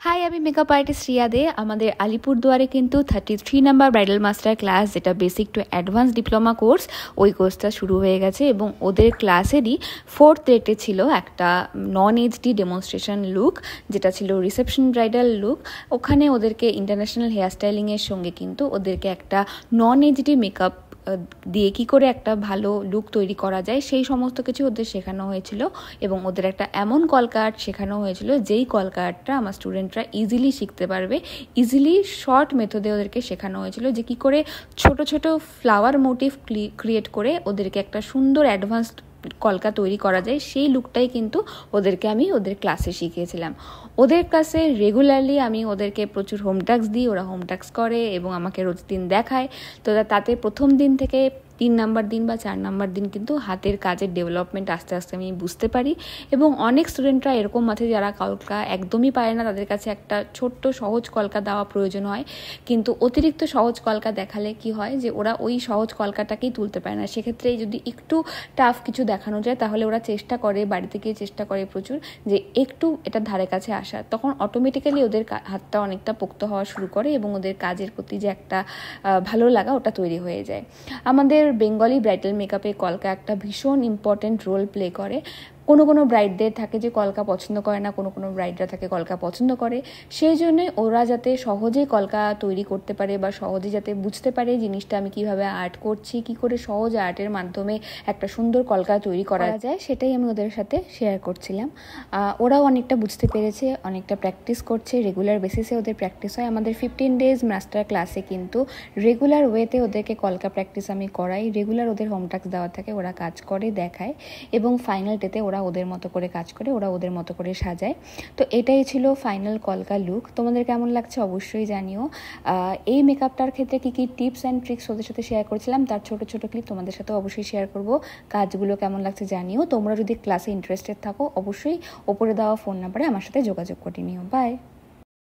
High, আমি makeup artist Riya দে। আমাদের আলিপুরদুয়ারে কিন্তু 33 নাম্বার ব্রাইডাল মাস্টার ক্লাস, যেটা basic to advance diploma course, ওই কোর্সটা শুরু হয়ে গেছে এবং ওদের ক্লাসেরই 4th ডেটে ছিল একটা নন এইচডি ডেমনস্ট্রেশন লুক, যেটা ছিল রিসেপশন ব্রাইডাল লুক। ওখানে ওদেরকে ইন্টারন্যাশনাল হেয়ার স্টাইলিংয়ের সঙ্গে কিন্তু ওদেরকে একটা নন এইচডি মেকআপ দিয়ে কী করে একটা ভালো লুক তৈরি করা যায় সেই সমস্ত কিছু ওদের শেখানো হয়েছিল এবং ওদের একটা এমন কলকা আর্ট শেখানো হয়েছিল যেই কলকা আর্টটা আমার স্টুডেন্টরা ইজিলি শিখতে পারবে। ইজিলি শর্ট মেথডে ওদেরকে শেখানো হয়েছিল যে কী করে ছোট ছোট ফ্লাওয়ার মোটিভ ক্রিয়েট করে ওদেরকে একটা সুন্দর অ্যাডভান্স কলকা তৈরি করা যায়, সেই লুকটাই কিন্তু ওদেরকে আমি ওদের ক্লাসে শিখিয়েছিলাম। ওদের ক্লাসে রেগুলারলি আমি ওদেরকে প্রচুর হোম টাস্ক দিই, ওরা হোম টাস্ক করে এবং আমাকে রোজ দিন দেখায়। তো তাতে প্রথম দিন থেকে 3 নাম্বার দিন বা 4 নাম্বার দিন কিন্তু হাতের কাজের ডেভেলপমেন্ট আস্তে আস্তে আমি বুঝতে পারি। এবং অনেক স্টুডেন্টরা এরকম আছে যারা কলকা একদমই পারে না, তাদের কাছে একটা ছোট্ট সহজ কলকা দেওয়া প্রয়োজন হয়, কিন্তু অতিরিক্ত সহজ কলকা দেখালে কি হয় যে ওরা ওই সহজ কলকাটাকেই তুলতে পারে না। সেক্ষেত্রে যদি একটু টাফ কিছু দেখানো যায় তাহলে ওরা চেষ্টা করে, বাড়িতে গিয়ে চেষ্টা করে প্রচুর যে একটু এটার ধারে কাছে আসার। তখন অটোমেটিক্যালি ওদের হাতটা অনেকটা পোক্ত হওয়া শুরু করে এবং ওদের কাজের প্রতি যে একটা ভালো লাগা ওটা তৈরি হয়ে যায়। আমাদের বেঙ্গলি ব্রাইডাল মেকআপে কলকা একটা ভীষণ ইম্পর্টেন্ট রোল প্লে করে। কোনো ব্রাইডদের থাকে যে কলকা পছন্দ করে না, কোনো ব্রাইডরা থাকে কলকা পছন্দ করে। সেই জন্যই ওরা যাতে সহজেই কলকা তৈরি করতে পারে বা সহজে যাতে বুঝতে পারে জিনিসটা আমি কিভাবে আর্ট করছি, কি করে সহজ আর্টের মাধ্যমে একটা সুন্দর কলকা তৈরি করা যায়, সেটাই আমি ওদের সাথে শেয়ার করছিলাম। ওরাও অনেকটা বুঝতে পেরেছে, অনেকটা প্র্যাকটিস করছে, রেগুলার বেসিসে ওদের প্র্যাকটিস হয়। আমাদের 15 ডেজ মাস্টার ক্লাসে কিন্তু রেগুলার ওয়েতে ওদেরকে কলকা প্র্যাকটিস আমি করাই। রেগুলার ওদের হোম টাস্ক দেওয়া থাকে, ওরা কাজ করে দেখায় এবং ফাইনাল ডেতে ওরা ওদের মতো করে কাজ করে, ওরা ওদের মতো করে সাজায়। তো এটাই ছিল ফাইনাল কলকা লুক। তোমাদের কেমন লাগছে অবশ্যই জানিও। এই মেকআপটার ক্ষেত্রে কী কী টিপস অ্যান্ড ট্রিক্স ওদের সাথে শেয়ার করেছিলাম তার ছোট ছোট ক্লিপ তোমাদের সাথে অবশ্যই শেয়ার করব। কাজগুলো কেমন লাগছে জানিও। তোমরা যদি ক্লাসে ইন্টারেস্টেড থাকো অবশ্যই ওপরে দেওয়া ফোন নাম্বারে আমার সাথে যোগাযোগ করে নিও। বাই।